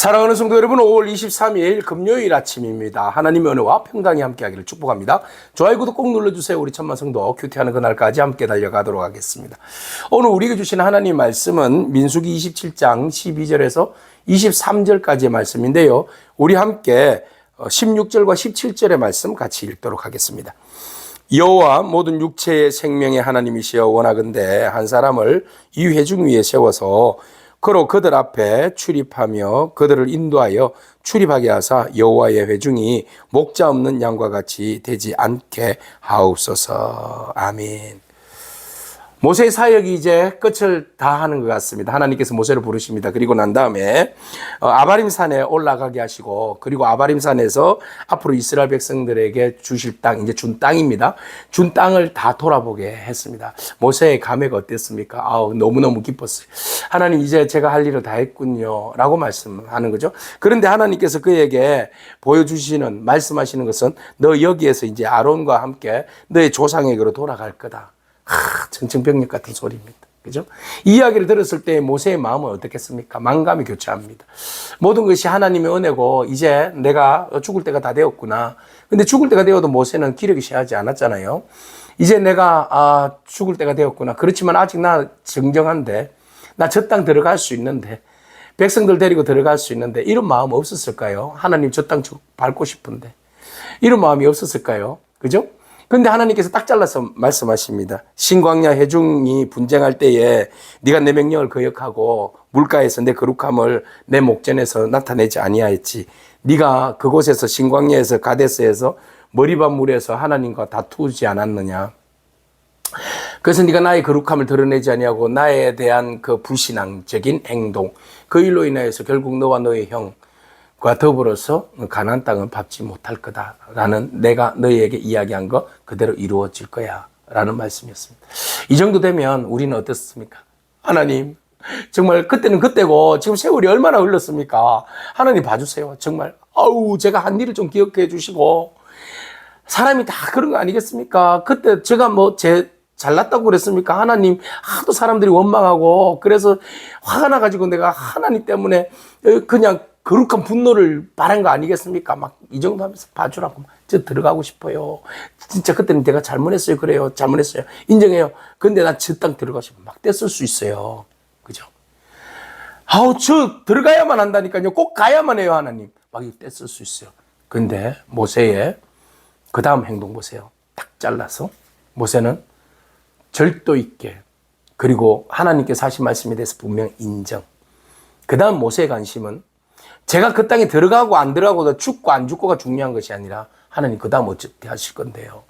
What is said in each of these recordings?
사랑하는 성도 여러분, 5월 23일 금요일 아침입니다. 하나님의 은혜와 평강이 함께하기를 축복합니다. 좋아요, 구독 꼭 눌러주세요. 우리 천만 성도 큐티하는 그날까지 함께 달려가도록 하겠습니다. 오늘 우리에게 주신 하나님 말씀은 민수기 27장 12절에서 23절까지의 말씀인데요. 우리 함께 16절과 17절의 말씀 같이 읽도록 하겠습니다. 여호와 모든 육체의 생명의 하나님이시여 원하건대 한 사람을 이 회중 위에 세워서 그로 그들 앞에 출입하며 그들을 인도하여 출입하게 하사 여호와의 회중이 목자 없는 양과 같이 되지 않게 하옵소서. 아멘. 모세의 사역이 이제 끝을 다 하는 것 같습니다. 하나님께서 모세를 부르십니다. 그리고 난 다음에 아바림 산에 올라가게 하시고, 그리고 아바림 산에서 앞으로 이스라엘 백성들에게 주실 땅, 이제 준 땅입니다. 준 땅을 다 돌아보게 했습니다. 모세의 감회가 어땠습니까? 너무너무 기뻤어요. 하나님, 이제 제가 할 일을 다 했군요 라고 말씀하는 거죠. 그런데 하나님께서 그에게 보여주시는, 말씀하시는 것은 너 여기에서 이제 아론과 함께 너의 조상에게로 돌아갈 거다. 청천벽력 같은 소리입니다. 그죠? 이 이야기를 들었을 때 모세의 마음은 어떻겠습니까? 만감이 교차합니다. 모든 것이 하나님의 은혜고 이제 내가 죽을 때가 다 되었구나. 근데 죽을 때가 되어도 모세는 기력이 쇠하지 않았잖아요. 이제 내가 죽을 때가 되었구나. 그렇지만 아직 나 정정한데, 나 저 땅 들어갈 수 있는데, 백성들 데리고 들어갈 수 있는데, 이런 마음 없었을까요? 하나님 저 땅 밟고 싶은데 이런 마음이 없었을까요? 그죠? 근데 하나님께서 딱 잘라서 말씀하십니다. 신광야 회중이 분쟁할 때에 네가 내 명령을 거역하고 물가에서 내 거룩함을 내 목전에서 나타내지 아니하였지. 네가 그곳에서 신광야에서 가데스에서 머리밭 물에서 하나님과 다투지 않았느냐. 그래서 네가 나의 거룩함을 드러내지 아니하고 나에 대한 그 불신앙적인 행동, 그 일로 인하여서 결국 너와 너의 형과 더불어서 가나안 땅은 밟지 못할 거다라는, 내가 너희에게 이야기한 거 그대로 이루어질 거야 라는 말씀이었습니다. 이 정도 되면 우리는 어떻습니까? 하나님, 정말 그때는 그때고 지금 세월이 얼마나 흘렀습니까? 하나님 봐주세요. 정말 제가 한 일을 좀 기억해 주시고. 사람이 다 그런 거 아니겠습니까? 그때 제가 잘났다고 그랬습니까? 하나님, 하도 사람들이 원망하고 그래서 화가 나가지고 내가 하나님 때문에 그냥 거룩한 분노를 바란 거 아니겠습니까? 막 이 정도 하면서 봐주라고. 저 들어가고 싶어요. 진짜 그때는 내가 잘못했어요. 그래요. 잘못했어요. 인정해요. 근데 나 저 땅 들어가고 싶어요. 막 떼쓸 수 있어요. 그죠? 저 들어가야만 한다니까요. 꼭 가야만 해요, 하나님. 막 떼쓸 수 있어요. 근데 모세의 그 다음 행동 보세요. 딱 잘라서 모세는 절도 있게, 그리고 하나님께서 하신 말씀에 대해서 분명 인정. 그 다음 모세의 관심은 제가 그 땅에 들어가고 안 들어가고 죽고 안 죽고가 중요한 것이 아니라 하나님 그 다음 어떻게 하실 건데요.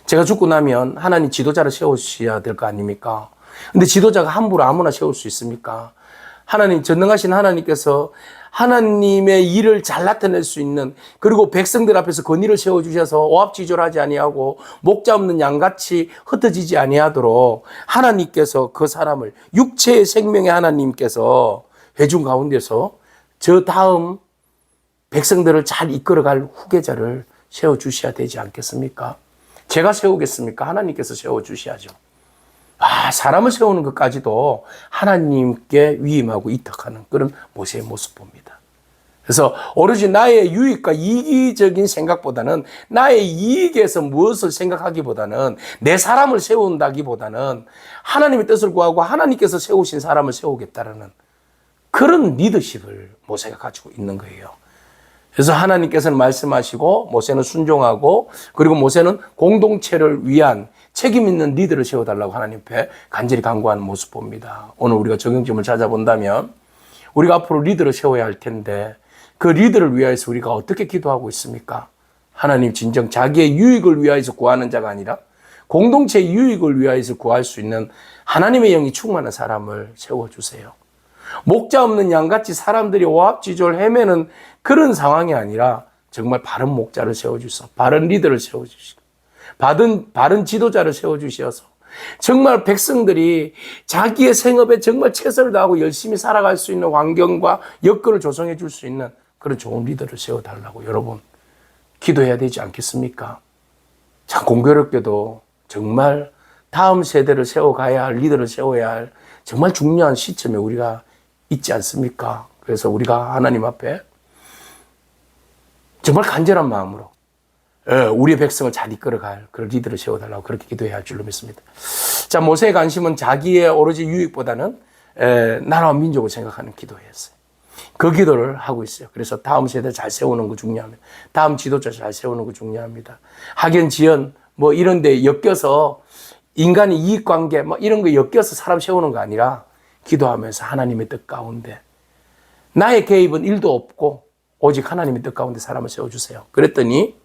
제가 죽고 나면 하나님 지도자를 세우셔야 될 거 아닙니까? 근데 지도자가 함부로 아무나 세울 수 있습니까? 하나님, 전능하신 하나님께서 하나님의 일을 잘 나타낼 수 있는, 그리고 백성들 앞에서 권위를 세워주셔서 오합지졸하지 아니하고 목자 없는 양같이 흩어지지 아니하도록 하나님께서 그 사람을, 육체의 생명의 하나님께서 회중 가운데서 저 다음 백성들을 잘 이끌어갈 후계자를 세워주셔야 되지 않겠습니까? 제가 세우겠습니까? 하나님께서 세워주셔야죠. 사람을 세우는 것까지도 하나님께 위임하고 이탁하는 그런 모세의 모습 봅니다. 그래서 오로지 나의 유익과 이기적인 생각보다는, 나의 이익에서 무엇을 생각하기보다는, 내 사람을 세운다기보다는 하나님의 뜻을 구하고 하나님께서 세우신 사람을 세우겠다라는 그런 리더십을 모세가 가지고 있는 거예요. 그래서 하나님께서는 말씀하시고 모세는 순종하고, 그리고 모세는 공동체를 위한 책임 있는 리더를 세워달라고 하나님 앞에 간절히 간구하는 모습 봅니다. 오늘 우리가 적용점을 찾아본다면 우리가 앞으로 리더를 세워야 할 텐데, 그 리더를 위하여서 우리가 어떻게 기도하고 있습니까? 하나님, 진정 자기의 유익을 위하여서 구하는 자가 아니라 공동체의 유익을 위하여서 구할 수 있는 하나님의 영이 충만한 사람을 세워주세요. 목자 없는 양같이 사람들이 오합지졸 헤매는 그런 상황이 아니라 정말 바른 목자를 세워주셔서, 바른 리더를 세워주시고, 바른 지도자를 세워주셔서 정말 백성들이 자기의 생업에 정말 최선을 다하고 열심히 살아갈 수 있는 환경과 여건을 조성해 줄 수 있는 그런 좋은 리더를 세워달라고 여러분 기도해야 되지 않겠습니까? 참 공교롭게도 정말 다음 세대를 세워가야 할, 리더를 세워야 할 정말 중요한 시점에 우리가 있지 않습니까? 그래서 우리가 하나님 앞에 정말 간절한 마음으로 우리의 백성을 잘 이끌어갈 그런 리더를 세워달라고 그렇게 기도해야 할 줄로 믿습니다. 자, 모세의 관심은 자기의 오로지 유익보다는 나라와 민족을 생각하는 기도였어요. 그 기도를 하고 있어요. 그래서 다음 세대 잘 세우는 거 중요합니다. 다음 지도자 잘 세우는 거 중요합니다. 학연, 지연 뭐 이런 데 엮여서 인간의 이익관계 뭐 이런 거 엮여서 사람 세우는 거 아니라 기도하면서 하나님의 뜻 가운데 나의 개입은 1도 없고 오직 하나님의 뜻 가운데 사람을 세워주세요. 그랬더니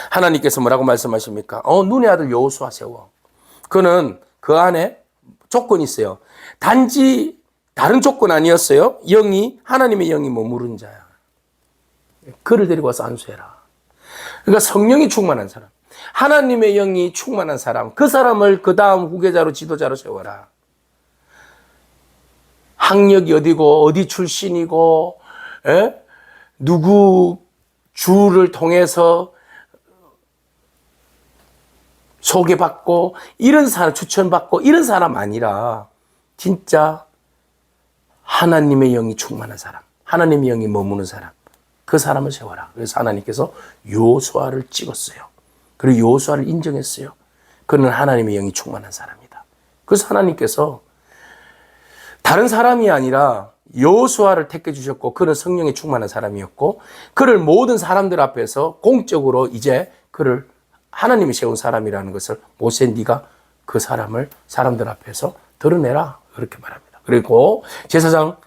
하나님께서 뭐라고 말씀하십니까? 눈의 아들 여호수아 세워. 그는 그 안에 조건이 있어요. 단지 다른 조건 아니었어요. 하나님의 영이 머무른 자야. 그를 데리고 와서 안수해라. 그러니까 성령이 충만한 사람, 하나님의 영이 충만한 사람, 그 사람을 그 다음 후계자로 지도자로 세워라. 학력이 어디고 어디 출신이고 누구 주를 통해서 소개받고 이런 사람 추천받고 이런 사람 아니라 진짜 하나님의 영이 충만한 사람, 하나님의 영이 머무는 사람, 그 사람을 세워라. 그래서 하나님께서 여호수아를 찍었어요. 그리고 여호수아를 인정했어요. 그는 하나님의 영이 충만한 사람이다. 그래서 하나님께서 다른 사람이 아니라 여호수아를 택해 주셨고 그는 성령에 충만한 사람이었고 그를 모든 사람들 앞에서 공적으로 이제 그를 하나님이 세운 사람이라는 것을 모세 네가 그 사람을 사람들 앞에서 드러내라 그렇게 말합니다. 그리고 제사장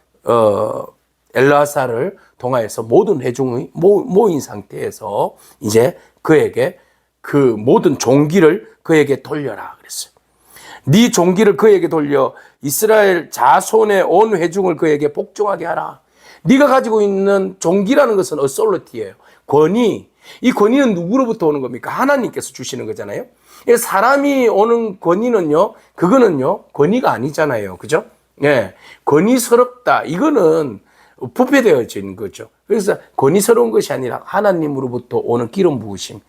엘르아사를 통하여서 모든 회중이 모인 상태에서 이제 그에게 그 모든 종기를 그에게 돌려라 그랬어요. 네 종기를 그에게 돌려 이스라엘 자손의 온 회중을 그에게 복종하게 하라. 네가 가지고 있는 종기라는 것은 어솔리티예요. 권위. 이 권위는 누구로부터 오는 겁니까? 하나님께서 주시는 거잖아요. 사람이 오는 권위는요, 그거는요, 권위가 아니잖아요. 그죠? 예. 권위스럽다. 이거는 부패되어져 있는 거죠. 그래서 권위스러운 것이 아니라 하나님으로부터 오는 기름 부으심.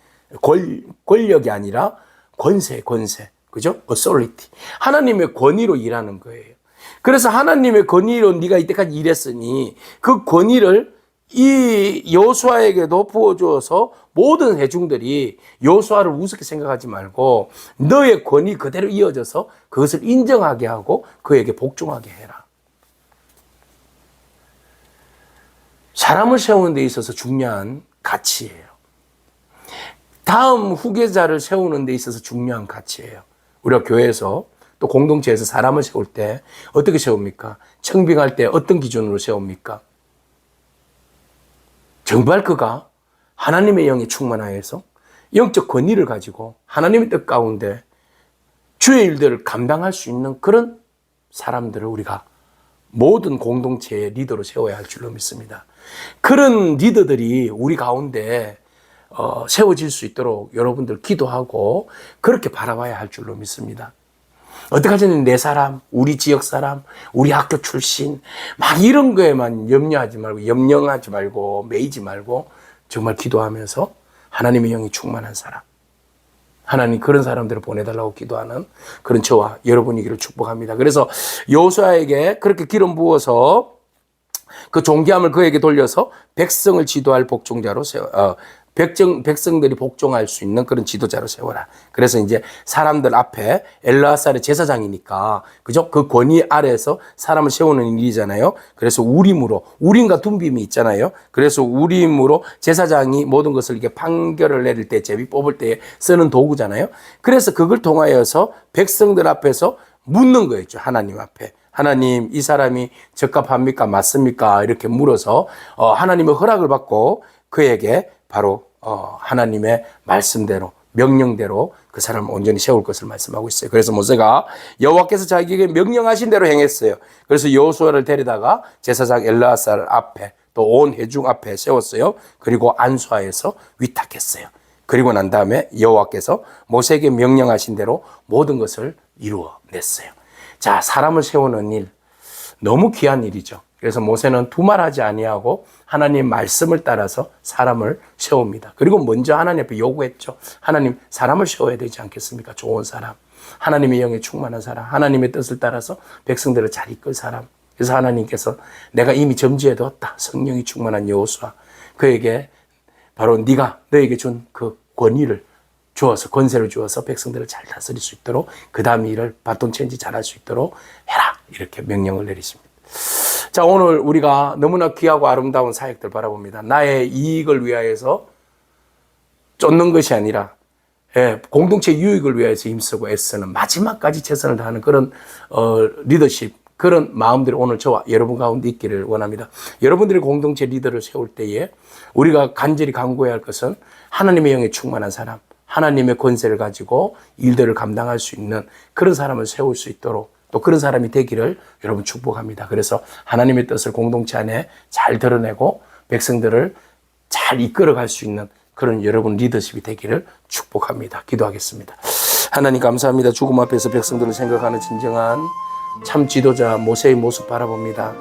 권력이 아니라 권세. 그죠? authority. 하나님의 권위로 일하는 거예요. 그래서 하나님의 권위로 네가 이때까지 일했으니 그 권위를 이 여호수아에게도 부어주어서 모든 회중들이 여호수아를 우습게 생각하지 말고 너의 권위 그대로 이어져서 그것을 인정하게 하고 그에게 복종하게 해라. 사람을 세우는 데 있어서 중요한 가치예요. 다음 후계자를 세우는 데 있어서 중요한 가치예요. 우리가 교회에서 또 공동체에서 사람을 세울 때 어떻게 세웁니까? 청빙할 때 어떤 기준으로 세웁니까? 정말 그가 하나님의 영에 충만하여서 영적 권위를 가지고 하나님의 뜻 가운데 주의 일들을 감당할 수 있는 그런 사람들을 우리가 모든 공동체의 리더로 세워야 할 줄로 믿습니다. 그런 리더들이 우리 가운데 세워질 수 있도록 여러분들 기도하고 그렇게 바라봐야 할 줄로 믿습니다. 어떻게 하자면 내 사람, 우리 지역 사람, 우리 학교 출신 막 이런 거에만 염려하지 말고 매이지 말고 정말 기도하면서 하나님의 영이 충만한 사람, 하나님 그런 사람들을 보내달라고 기도하는 그런 저와 여러분이기를 축복합니다. 그래서 여호수아에게 그렇게 기름 부어서 그 존귀함을 그에게 돌려서 백성을 지도할 복종자로 백성들이 복종할 수 있는 그런 지도자로 세워라. 그래서 이제 사람들 앞에 엘르아살의 제사장이니까 그죠? 그 권위 아래에서 사람을 세우는 일이잖아요. 그래서 우림과 둠빔이 있잖아요. 그래서 우림으로 제사장이 모든 것을 이렇게 판결을 내릴 때 제비 뽑을 때 쓰는 도구잖아요. 그래서 그걸 통하여서 백성들 앞에서 묻는 거였죠. 하나님 앞에. 하나님, 이 사람이 적합합니까? 맞습니까? 이렇게 물어서 하나님의 허락을 받고 그에게 바로 하나님의 말씀대로 명령대로 그 사람을 온전히 세울 것을 말씀하고 있어요. 그래서 모세가 여호와께서 자기에게 명령하신 대로 행했어요. 그래서 여호수아를 데려다가 제사장 엘르아살 앞에 또 온 회중 앞에 세웠어요. 그리고 안수하여서 위탁했어요. 그리고 난 다음에 여호와께서 모세에게 명령하신 대로 모든 것을 이루어냈어요. 자, 사람을 세우는 일 너무 귀한 일이죠. 그래서 모세는 두말하지 아니하고 하나님 말씀을 따라서 사람을 세웁니다. 그리고 먼저 하나님 앞에 요구했죠. 하나님, 사람을 세워야 되지 않겠습니까? 좋은 사람, 하나님의 영에 충만한 사람, 하나님의 뜻을 따라서 백성들을 잘 이끌 사람. 그래서 하나님께서 내가 이미 점지해두었다. 성령이 충만한 여호수아, 그에게 바로 네가 너에게 준 그 권위를 주어서, 권세를 주어서 백성들을 잘 다스릴 수 있도록, 그 다음 일을 바톤 체인지 잘할 수 있도록 해라, 이렇게 명령을 내리십니다. 자, 오늘 우리가 너무나 귀하고 아름다운 사역들 바라봅니다. 나의 이익을 위하여서 쫓는 것이 아니라 공동체 유익을 위해서 힘쓰고 애쓰는, 마지막까지 최선을 다하는 그런 리더십, 그런 마음들이 오늘 저와 여러분 가운데 있기를 원합니다. 여러분들이 공동체 리더를 세울 때에 우리가 간절히 간구해야 할 것은 하나님의 영에 충만한 사람, 하나님의 권세를 가지고 일들을 감당할 수 있는 그런 사람을 세울 수 있도록, 또 그런 사람이 되기를 여러분 축복합니다. 그래서 하나님의 뜻을 공동체 안에 잘 드러내고 백성들을 잘 이끌어갈 수 있는 그런 여러분 리더십이 되기를 축복합니다. 기도하겠습니다. 하나님 감사합니다. 죽음 앞에서 백성들을 생각하는 진정한 참 지도자 모세의 모습 바라봅니다.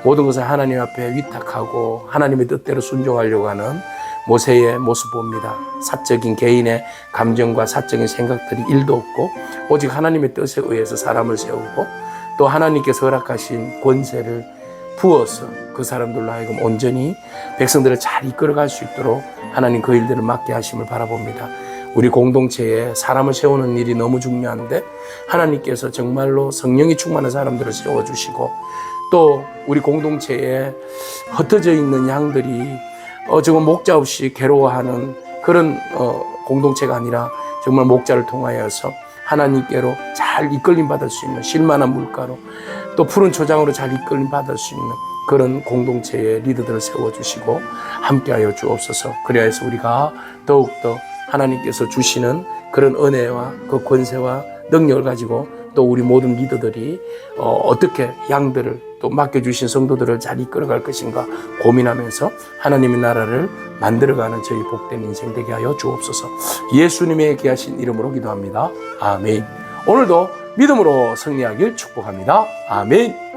모든 것을 하나님 앞에 위탁하고 하나님의 뜻대로 순종하려고 하는 모세의 모습 봅니다. 사적인 개인의 감정과 사적인 생각들이 1도 없고 오직 하나님의 뜻에 의해서 사람을 세우고, 또 하나님께서 허락하신 권세를 부어서 그 사람들로 하여금 온전히 백성들을 잘 이끌어갈 수 있도록 하나님 그 일들을 맡게 하심을 바라봅니다. 우리 공동체에 사람을 세우는 일이 너무 중요한데 하나님께서 정말로 성령이 충만한 사람들을 세워주시고, 또 우리 공동체에 흩어져 있는 양들이 정말 목자 없이 괴로워하는 그런 공동체가 아니라 정말 목자를 통하여서 하나님께로 잘 이끌림 받을 수 있는 실만한 물가로, 또 푸른 초장으로 잘 이끌림 받을 수 있는 그런 공동체의 리더들을 세워주시고 함께하여 주옵소서. 그래야 해서 우리가 더욱더 하나님께서 주시는 그런 은혜와 그 권세와 능력을 가지고 또 우리 모든 리더들이 어떻게 양들을 또 맡겨주신 성도들을 잘 이끌어갈 것인가 고민하면서 하나님의 나라를 만들어가는 저희 복된 인생 되게 하여 주옵소서. 예수님의 귀하신 이름으로 기도합니다. 아멘. 오늘도 믿음으로 승리하길 축복합니다. 아멘.